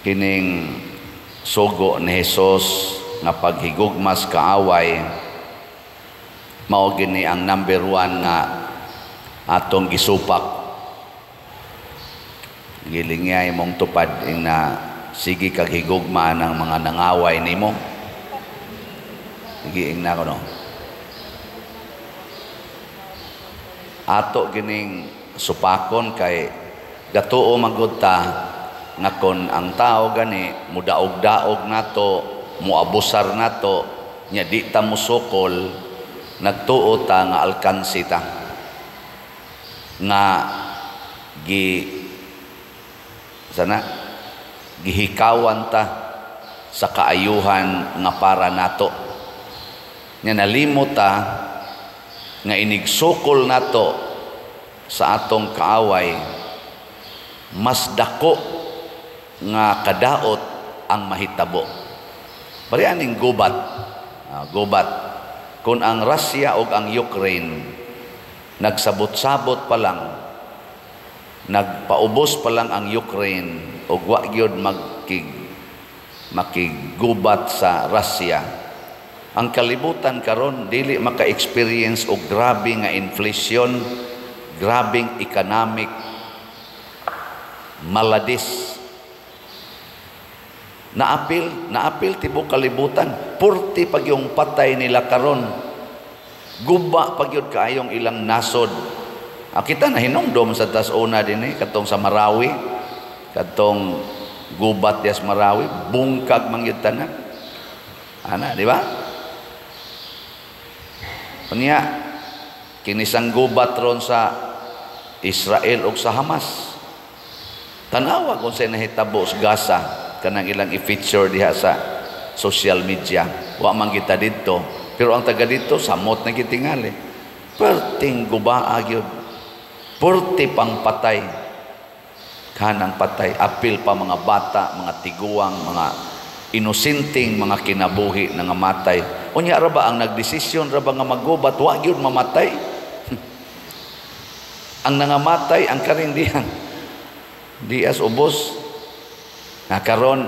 kining sugo ni Jesus nga paghigugmas kaaway mao gini ang number 1 nga atong gisupak. Gilingay mong tupad na sige kag higugma ng mga nangaway nimo. Giing na ko no. Ato gining supakon kay gatuo magud ta nga kon ang tao gani mudaog-daog nato, muabusar nato, nya di ta musukol, nagtuo ta nga alkansi ta. Nga gihikawan ta sa kaayuhan nga para nato. Nya nalimot ta nga inigsukol nato sa atong kaaway, mas dako nga kadaot ang mahitabo. Bari aning gubat. Gubat. Kung ang Russia o ang Ukraine nagsabot-sabot pa lang, nagpaubos pa lang ang Ukraine o wa gyud makigubat sa Russia, ang kalibutan karon dili maka-experience og grabe nga inflation, grabing economic maladis. Naapil tibok kalibutan. Purti pag yung patay nila karon. Guba pag yun kaayong ilang nasod. Kita na hinungdom sa tasuna din katong sa Marawi, katong gubat yas Marawi, bungkag mangyud tanan. Ana, di ba? Kunya kinisang gubat ron sa Israel o sa Hamas. Tanawa kung sa nahitabo sa Gaza, kanang ilang i-feature diha sa social media. Wa man kita dito, pero ang taga dito samot na gitingali. Perting gubaa gyud. Purti pang patay. Kanang patay, apil pa mga bata, mga tiguang, mga inusinting mga kinabuhi na nga matay. Unya ra ba ang nagdesisyon ra ba nga maggubat, wa gyud mamatay? Ang nangamatay ang karindihan. Dias ubos. Nakaron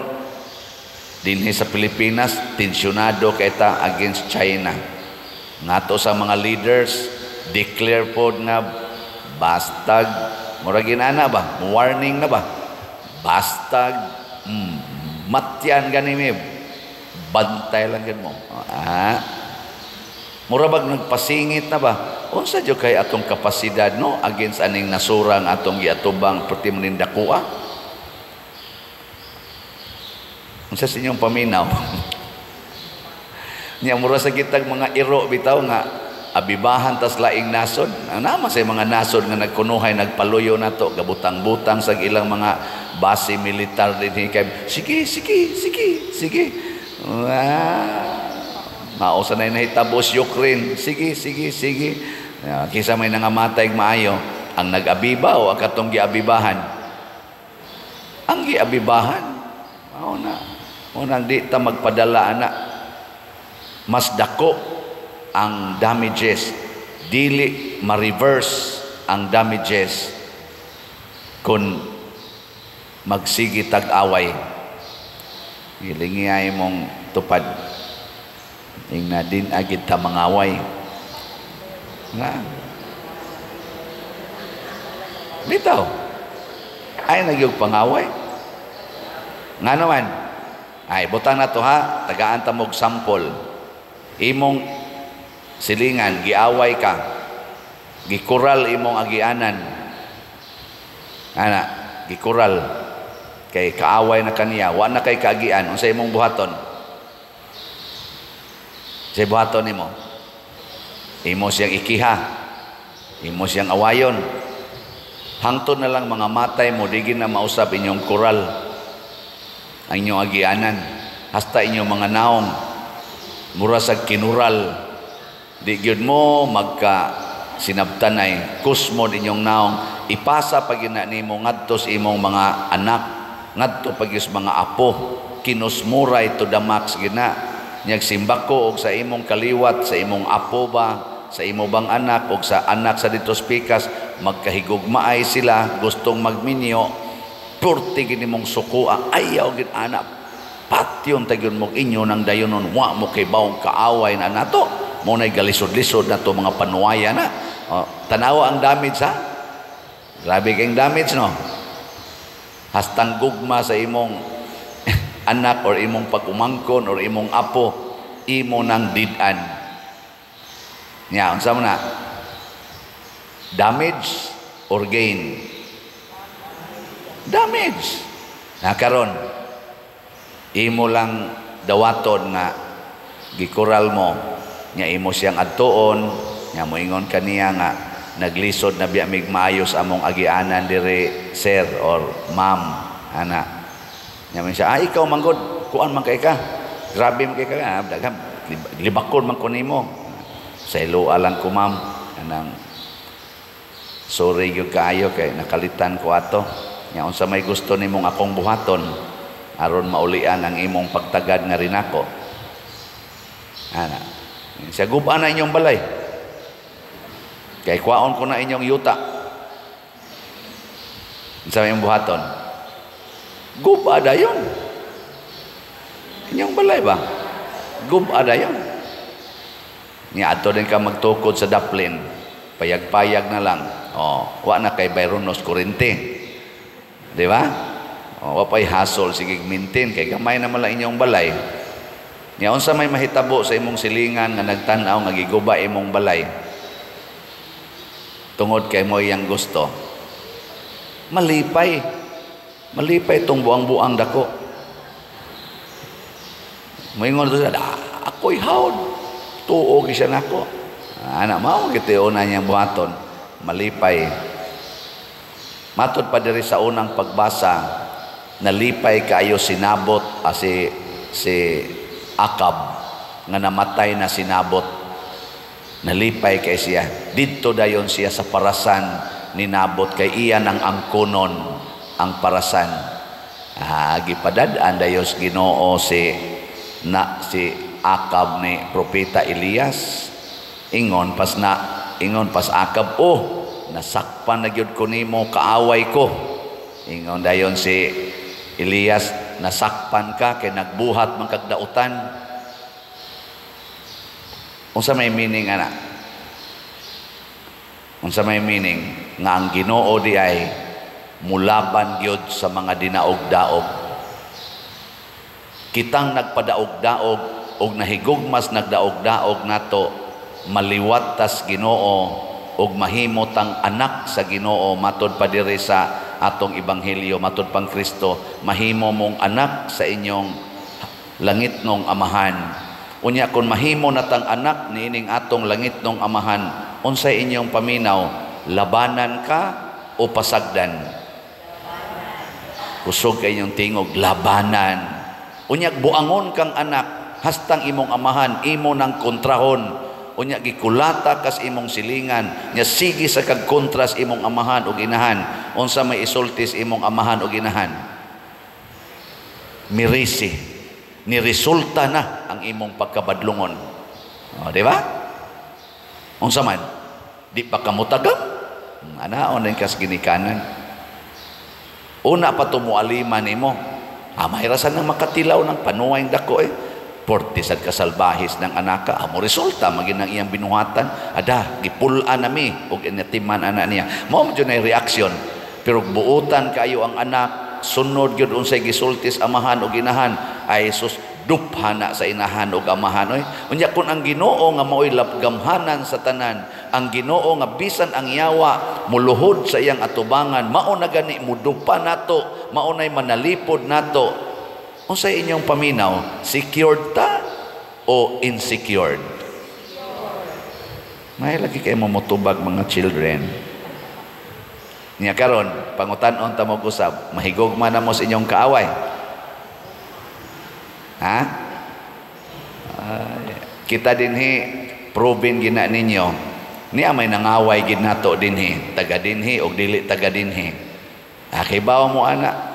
dinhi sa Pilipinas tensyonado kay ta against China. Nato sa mga leaders declare pod nga bastag murag ginana ba, warning na ba, bastag matyan ganimi, bantay lang gid mo. Mura bag nagpasingit na ba, unsa jud kay atong kapasidad no against aning nasurang atong giatubang perti manindakua. Unsa sa inyong paminaw? Nya mura sa kitag mga iro bitaw nga abibahan tas laing nasod. Nama sa mga nasod nga nagkunuhay nagpaluyo nato, gabutang-butang sa ilang mga base militar dinhi kay sige. Mausa na nahitabos Ukraine. Sige. Kisa may nangamatay maayo, ang nag-abiba o ang katong giabibahan. Ang giabibahan unang di ta magpadala ana, mas dako ang damages, dili ma-reverse ang damages kung magsigi tag-away. Hilingiyay mong tupad ingna din agid ta mangaway nga bitaw ay nagyog pangaway nga naman. Ay, butang na to ha, tagaan ta mog sample. Imong silingan, giaway ka, gikural imong agianan. Ana, gikural. Kay kaaway na kaniya, wa na kay kaagian, unsa imong buhaton? Sa buhaton nimo. Imo siyang ikiha, imo siyang awayon. Hangtod na lang mga matay mo, digin na mausap inyong kural. Ang inyong agianan, hasta inyong mga naong mura sa kinural, di gyud mo magka sinabtanay kusmo inyong naong ipasa pag nimo ngadto sa imong mga anak, ngadto pag mga apo, kinusmuray to the max gina, nyag simbako og sa imong kaliwat, sa imong apo ba, sa imo bang anak og sa anak sa dito pikas, magkahigugmaay sila, gustong magminyo, purti gini mong sukua, ayaw gid anak, patyon tagyon mo inyo ng dayonon, wa mo kay bawang kaaway na nato, mo na'y galisod-lisod na to mga panuwaya na. Tanawa ang damage ha? Grabe kayong damage no? Hastang gugma sa imong anak or imong pag-umangkon or imong apo, imo ng didan. Nya, unsa man na? Damage or gain? Damage. Karon imo lang dawaton nga gikural mo, nya imo siyang adtuon, nya moingon kaniya nga naglisod na biya mig maayos among agianan dire sir or ma'am ana. Nya man siya, ikaw manggod kuan man kay ka. Grabe man kay ka, daghang libakon man ko nimo. Sa ilua lang ko ma'am, anang sorry gyud kaayo kay nakalitan ko ato. Nya unsa may gusto nimong akong buhaton aron maulian ang imong pagtagad nga rin ako. Ana. Siya guba na inyong balay. Kay kwaon ko na inyong yuta. Unsa may buhaton? Guba dayon. Inyong balay ba? Guba dayon. Nya adto din ka magtukod sa daplin. Payag-payag na lang. Wa na kay bayronos kurente. Di ba? Wa pay hasol sige maintain kay gamay na mala inyong balay. Nya unsa may mahitabo sa imong silingan nga nagtan-aw nga giguba imong balay. Tungod kay mo iyang gusto. Malipay. Malipay tong buang-buang dako. Moingon to sa ako'y hawd. Tuog siya nako. Ana mao gitiyo na niyang buhaton. Malipay. Matod pa diri sa unang pagbasa, nalipay kayo sinabot si Akab nga namatay na sinabot. Nalipay kay siya. Didto dayon siya sa parasan ni Nabot kay iyan ang angkunon ang parasan. Gipadad-an dayos Ginoo si Akab ni propeta Elias. Ingon pas Akab, nasakpan na gyud ko nimo, kaaway ko. Ingon dayon si Elias, nasakpan ka kay nagbuhat man kag dautan. Unsa may meaning ana? Unsa may meaning nga ang Ginoo di ay mulaban gyud sa mga dinaog-daog. Kitang nagpadaog-daog og nahigugmas nagdaog-daog nato, maliwat tas Ginoo og mahimot ang anak sa Ginoo matod pa diri sa atong ebanghelyo, matod pang Kristo, mahimo mong anak sa inyong langitnong amahan. Unya kung mahimo natang anak niining atong langitnong amahan, unsay inyong paminaw? Labanan ka o pasagdan? Kusog kay inyong tingog, labanan. Unya buangon kang anak, hastang imong amahan imo nang kontrahon. Unya gikulata kas imong silingan, nya sige sa kag kontras imong amahan ug inahan. Unsa may isultis imong amahan ug inahan? Mirisi. Ni resulta na ang imong pagkabadlungon. Di ba? Unsa man? Di pa ka mutagam? Anaon din kas ginikanan. Una pa tumualiman nimo. Mahirasan nang makatilaw ng panuwayng dako Portisad kasalbahis ng anaka, amo resulta maging ang iyang binuhatan, gipulan nami ug inatiman ana niya. Mao man na reaksyon. Pero buutan kayo ang anak, sunod gyud unsay gisultis amahan ug inahan, ay sus duphana sa inahan ug amahan. Unya kun ang Ginoo nga mao'y lapgamhanan sa tanan, ang Ginoo nga bisan ang yawa muluhod sa iyang atubangan, mao na gani mudupa nato, mao nay manalipod nato. Unsay inyong paminaw? Secured ta o insecure? May lagi kayo mamutubag mga children. Niya karon, pangutan-on ta mo usab, mahigugma na mo sa inyong kaaway. Kita dinhi proven gina ninyo. Niya may nangaway gid nato dinhi, taga dinhi og dili taga dinhi. Kay bawo mo ana.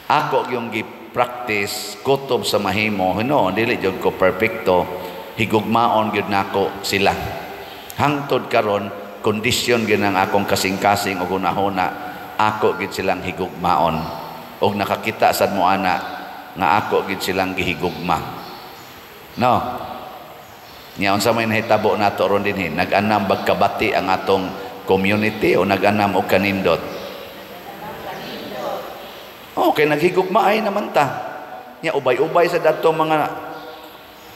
Ako yung practice kutob sa mahimo, dili jud ko perfecto, higugmaon gyud nako sila. Hangtod karon kondisyon gyud ang akong kasing-kasing og hunahuna, ako gid silang higugmaon og nakakita sad mo ana nga ako gid silang gihigugma. No. Nya unsa may nahitabo nato ron dinhi? Nag-anam bagkabati ang atong community o nag-anam og kanindot? Okay, naghigugmaay naman ta. Nya ubay-ubay sa dato mga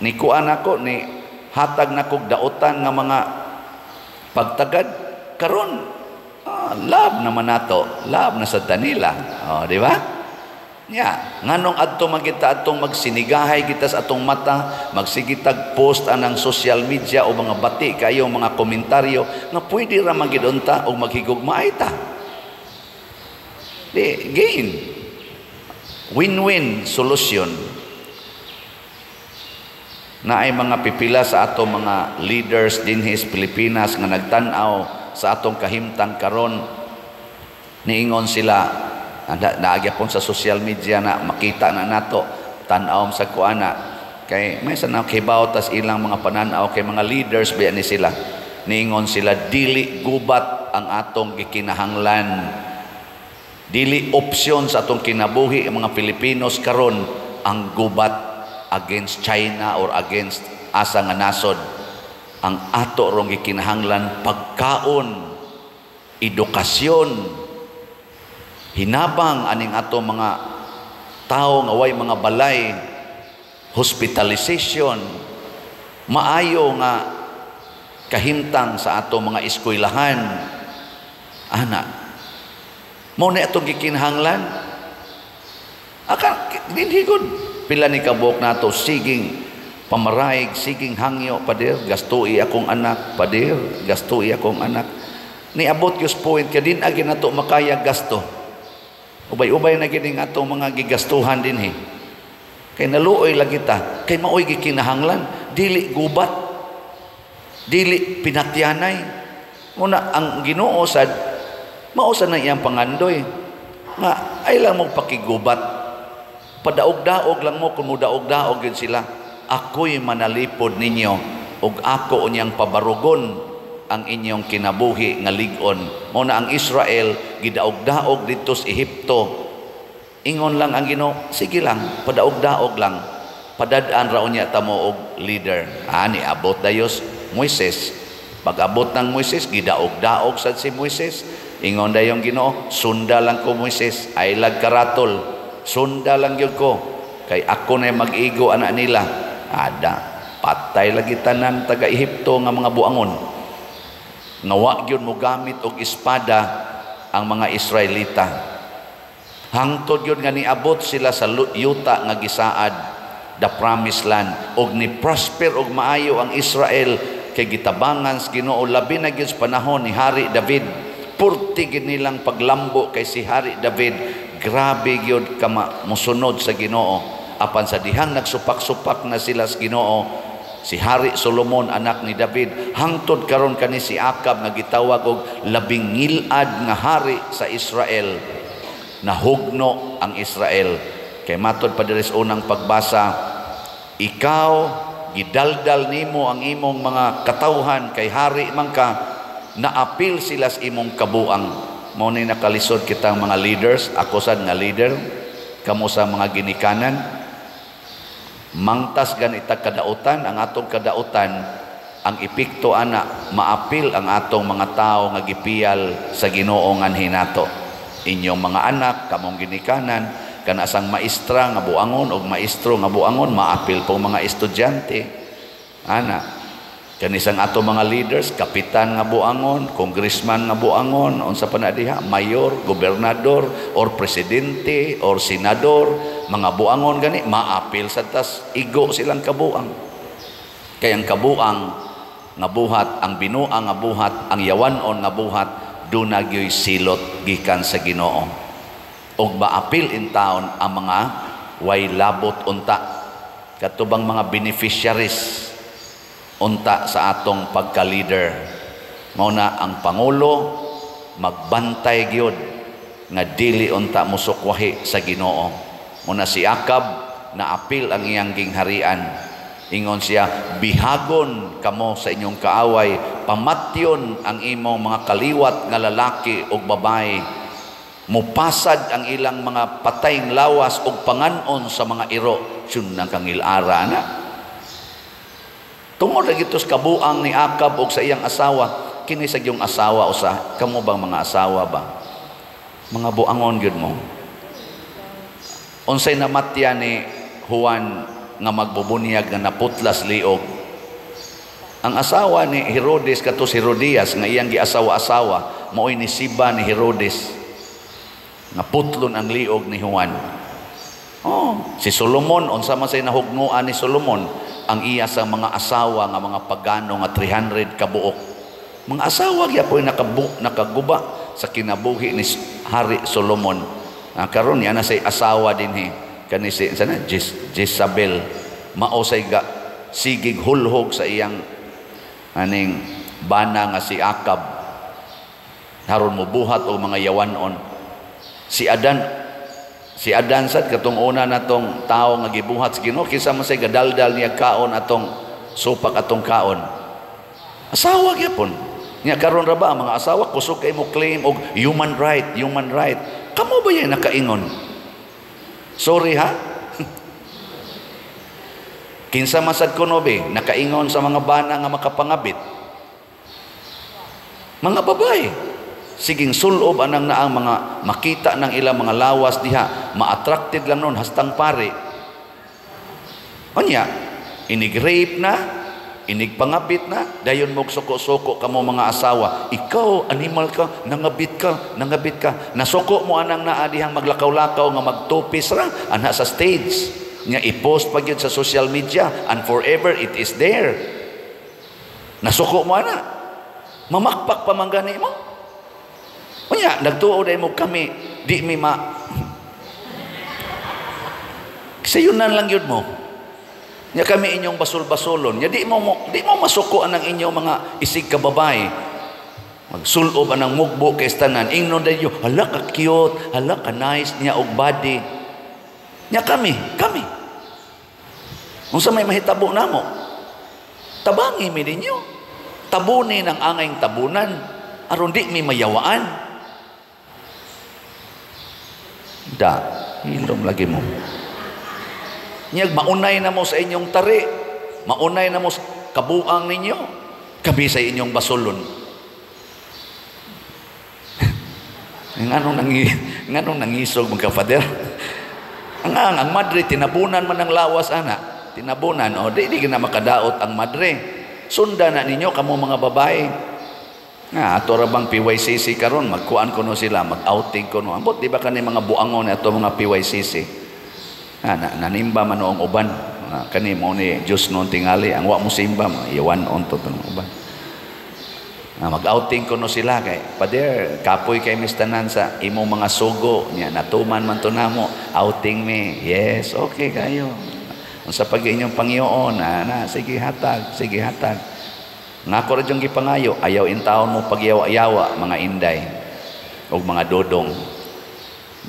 ni kuan ako ni hatag na kog dautan nga mga pagtagad karon love naman nato, love na sa tanila. Di ba? Nya, nganong adto magita atong magsinigahay kita sa atong mata, magsigitag post anang social media o mga bati kayo mga komentaryo nga pwede ra magidunta o maghigugmaay ta. Di gain. Win-win solution. Na ay mga pipila sa atong mga leaders dinhi sa Pilipinas nga nagtan-aw sa atong kahimtang karon, niingon sila naagya sa social media na makita na nato tan-aw sa kuana kay may sa nakibaw tas ilang mga pananaw kay mga leaders biya ni sila, niingon sila dili gubat ang atong gikinahanglan, dili opsyon sa atong kinabuhi ang mga Pilipinos karon ang gubat against China or against asa nga nasod. Ang ato rong gikinahanglan pagkaon, edukasyon, hinabang aning ato mga tao nga way mga balay, hospitalization, maayo nga kahimtang sa ato mga eskwelahan. Ana, mo na itong gikinahanglan. Dinhi gud pila ni kabuk nato siging pamaraig, siging hangyo pader, gastui akong anak pader, gastui akong anak. Niabot yus point ka din agi nato makaya gasto. Ubay-ubay na gini nga itong mga gigastuhan din kay naluoy lagi ta, kay maoy gikinahanglan, dili gubat, dili pinatyanay. Muna ang Ginoo sad, mausa na iyang pangandoy nga ay lang mo pakigubat, padaog-daog lang mo kung mudaog-daog yun sila. Ako'y manalipod ninyo ug ako unyang pabarugon ang inyong kinabuhi nga lig-on. Muna ang Israel gidaog-daog dito sa Ehipto, ingon lang ang Ginoo, sige lang, padaog-daog lang, padadaan raon niya tamo og leader. Ani abot dayos Moises, pag abot ng Moises gidaog-daog sad si Moises, ingon dayong Ginoo, sunda lang ko Moises, ay lag karatol, sunda lang gyud ko kay ako na mag-igo anak nila. Ada patay lagi tanan taga Ehipto nga mga buangon. Nawa gyud mo gamit og espada ang mga Israelita. Hangtod gyud nga niabot sila sa yuta nga gisaad, the promised land, og ni prosper og maayo ang Israel kay gitabangan sa Ginoo labi na gyud sa panahon ni Hari David. Purti gid nilang paglambo kay si Hari David, grabe gyud ka mosunod sa Ginoo. Apan sa dihang nagsupak-supak na sila sa Ginoo, si Hari Solomon anak ni David, hangtod karon kani si Akab nga gitawag og labing ngilad nga hari sa Israel, nahugno ang Israel. Kay matod pa diri sa unang pagbasa, ikaw gidaldal nimo ang imong mga katawhan kay hari man ka, naapil sila sa imong kabuang. Mao ni nakalisod kitang mga leaders, ako sad nga leader, kamo sa mga ginikanan. Mangtas ganita kadautan, ang atong kadautan, ang epekto ana maapil ang atong mga tao nga gipiyal sa Ginoo nganhi nato. Inyong mga anak kamong ginikanan, kana sang maestra nga buangon og maestro nga buangon, maapil pong mga estudyante. Ana, kani sang ato mga leaders, kapitan nga buangon, congressman nga buangon, unsa pa na diha, mayor, gobernador, or presidente, or senador, mga buangon gani, maapil sa tas igo silang kabuang. Kaya ang kabuang nga buhat, ang binuang nga buhat, ang yawanon nga buhat, dunagyoy silot gikan sa Ginoo. Og maapil in town ang mga way labot unta, katubang mga beneficiaries unta sa atong pagka-leader. Mao na ang Pangulo magbantay gyud nga dili unta musukwahi sa Ginoo. Muna si Akab naapil ang iyang gingharian, ingon siya, bihagon kamo sa inyong kaaway, pamatyon ang imong mga kaliwat nga lalaki ug babae, Mupasad ang ilang mga patayng lawas o panganon sa mga iro. Yun na kang ilara na. Tungod lagi ito sa kabuang ni Akab o sa iyang asawa, kinisag yung asawa o sa, kamo bang mga asawa ba? Mga buangon yun mo. Unsay namatya ni Juan nga magbubunyag nga naputlas liog. Ang asawa ni Herodes katus Herodias nga iyang giasawa-asawa maoy ni Siba ni Herodes nga putlon ang liog ni Juan. Si Solomon, unsa man say nahugnoan ni Solomon, ang iya sa mga asawa nga mga pagano nga 300 kabuok. Mga asawa gyapon nakaguba sa kinabuhi ni Hari Solomon. Karon niya na say asawa dinhi kani si sana Jezabel, mao say sigig hulhog sa iyang aning bana nga si Akab. Haron mo buhat o mga yawanon. Si Adan sad katong una natong tao nga gibuhat sa Ginoo, kinsa man say gadaldal niya kaon atong supak atong kaon. Asawa gyapon. Nya karon ra ba ang mga asawa kusog kay mo claim og human right. Kamo ba yan nakaingon? Sorry ha? Kinsa man sad kuno be nakaingon sa mga bana nga makapangabit. Mga babae siging sulob anang naang mga makita ng ilang mga lawas diha, ma-attracted lang nun hastang pare. Onya, inig-rape na, inig-pangabit na, dayon mo suko-suko kamo mga asawa. Ikaw, animal ka, nangabit ka. Nasuko mo anang naa dihang maglakaw-lakaw nga magtupis ra, ana sa stage. Nya i-post pa gyud sa social media, and forever it is there. Nasuko mo ana. Mamakpak pamanggani mo. Unya, nagtuo dahil mo kami, di mi sayunan lang yun mo. Nya kami inyong basol-basolon. Nya di mo masukuan ang inyong mga isig kababae. Magsulob anang mugbo kay tanan. Ingnon dayo, hala ka cute, hala ka nice niya og body. Nya kami. Unsa may mahitabo namo? Tabangi mi ninyo. Tabunin ang angayng tabunan. Aron di mi mayawaan. Hilom lagi mo. Nyag maunay na mo sa inyong tari. Maunay na mo sa kabuang ninyo. Kabi sa inyong basolon. Nganong nangisog mga kapader? Ang madre, tinabunan man ng lawas, ana. Tinabunan, di na makadaot ang madre. Sunda na ninyo, kamo mga babae. Ato ra bang PYCC karon magkuan kuno sila, mag-outing kuno. Ambot di ba kani mga buangon ato mga PYCC? Nanimba man noong uban. Kani mo ni Diyos noon tingali, ang wa mo simba, iwan on to uban. Mag-outing kuno sila kay pader kapoy kay mistanan sa imo mga sugo niya natuman man to namo, outing me. Yes, okay kayo. Unsa pag inyong Panginoon, sige hatag. Nga ko rin yung gipangayo, ayaw in taon mo pagyawa-yawa, mga inday o mga dodong.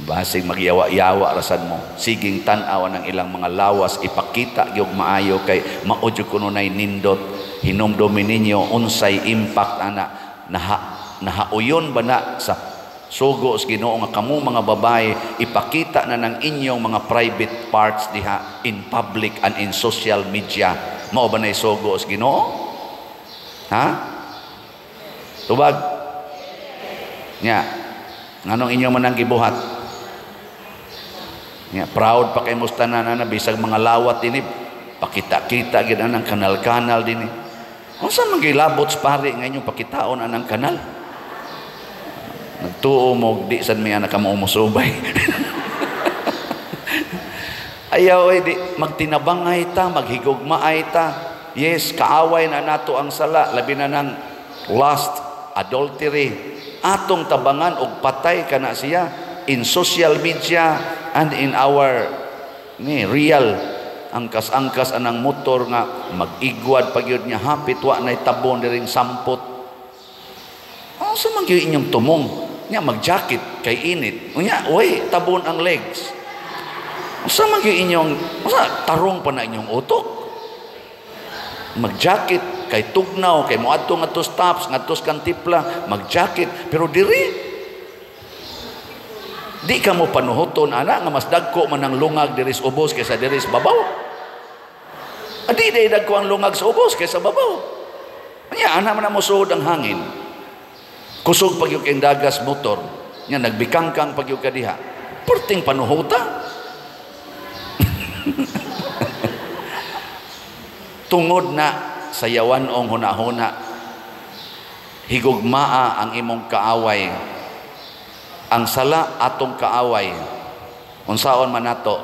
Basig magyawa-yawa rasan mo. Siging tanaw ng ilang mga lawas, ipakita yung maayo kay maudyo kuno nay nindot. Hinumdomin ninyo, unsay impact nahauyon ba na sa sugo sa Ginoo nga kamo mga babae, ipakita na ng inyong mga private parts diha in public and in social media. Mao ba na sugo sa Ginoo? Ha? Tubag? Nya. Nganong inyong manang gibuhat? Nya, proud pa kay mustanan na bisag mga lawat dinhi. Pakita-kita gid anang kanal-kanal dinhi. Unsa man gilabot sa pare nga inyong pakitaon anang kanal? Nagtuo mo di sad may anak mo umusubay. Ayaw di magtinabangay ta, maghigugmaay ta. Yes, kaaway na nato ang sala, labi na ng lust, adultery. Atong tabangan og patay kana siya in social media and in our real angkas-angkas anang motor nga mag-igwad pagyud niya hapit wa nay tabon diring sampot. Sa mga inyong tumong nya mag-jacket kay init. Unya, way tabon ang legs. Sa mga inyong tarong pa na inyong utok. Mag-jacket kay tugnaw kay moadto ngadto stops ngadto kan tipla mag-jacket pero diri Di ka mo panuhoton, ana, nga mas dagko man ang lungag diris ubos kaysa diris babaw. Adi day dagko ang lungag sa ubos kaysa babaw. Anya, ana man na mo suod ang hangin. Kusog pagyog kang dagas motor. Nya, nagbikangkang pagyog ka diha. Perting panuhota. Tungod na sayawan ong hunahuna, higugmaa ang imong kaaway. Ang sala atong kaaway, unsaon man nato,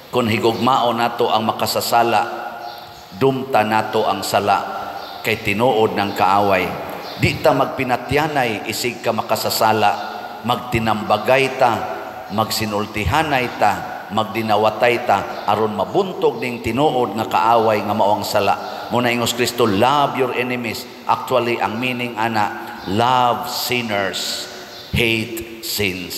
kung higugmao nato ang makasasala, dumta nato ang sala, kay tinuod ng kaaway. Di ta magpinatyanay isig ka makasasala, magtinambagay ta, magsinultihanay ta, magdinawatay ta, aron mabuntog ning tinuod nga kaaway nga maong sala. Muna ingos Kristo, love your enemies. Actually, ang meaning ana, love sinners, hate sins.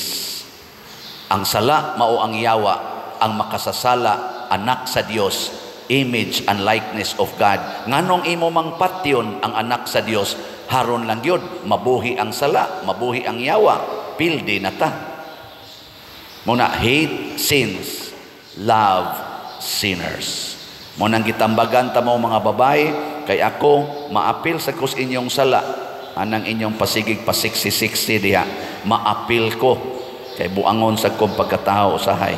Ang sala mao ang yawa, ang makasasala anak sa Dios, image and likeness of God. Nganong imo mang patyon ang anak sa Dios, haron lang yun, mabuhi ang sala, mabuhi ang yawa, pildi na ta. Muna, hate sins, love sinners. Munang gitambagan ta mo mga babae, kay ako maapil sa kus inyong sala, anang inyong pasigig pasiksi-siksi diha, maapil ko kay buangon sa kong pagkatao usahay.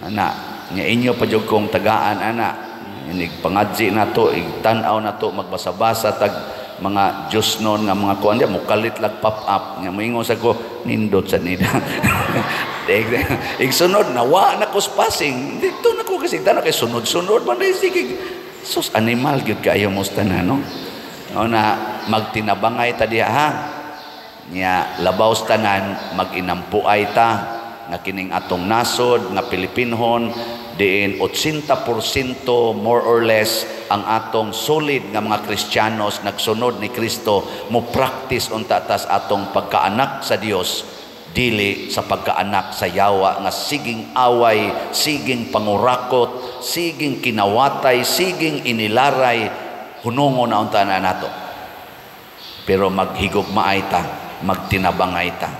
Ana, nga inyo pa jud kong tagaan ana, inig pangadji nato, igtanaw nato, magbasa-basa tag mga Diyos noon nga mga kuan, mukalit lag pop up nga moingon sa ko, nindot sa nida. Igsunod nawa na ko spasing dito na ko kasi tanong kay sunod-sunod man sige sus animal gyud kayo musta na no. O na magtinabangay ta diha ha nya labaw tanan, maginampuay ta nga kining atong nasod nga Pilipinhon, diin 80% more or less ang atong solid nga mga Kristiyanos nagsunod ni Kristo mo practice unta tas atong pagkaanak sa Dios, dili sa pagkaanak sa yawa nga siging away, siging pangurakot, siging kinawatay, siging inilaray, hunungo na unta na nato. Pero maghigugmaay ta, magtinabangay ta.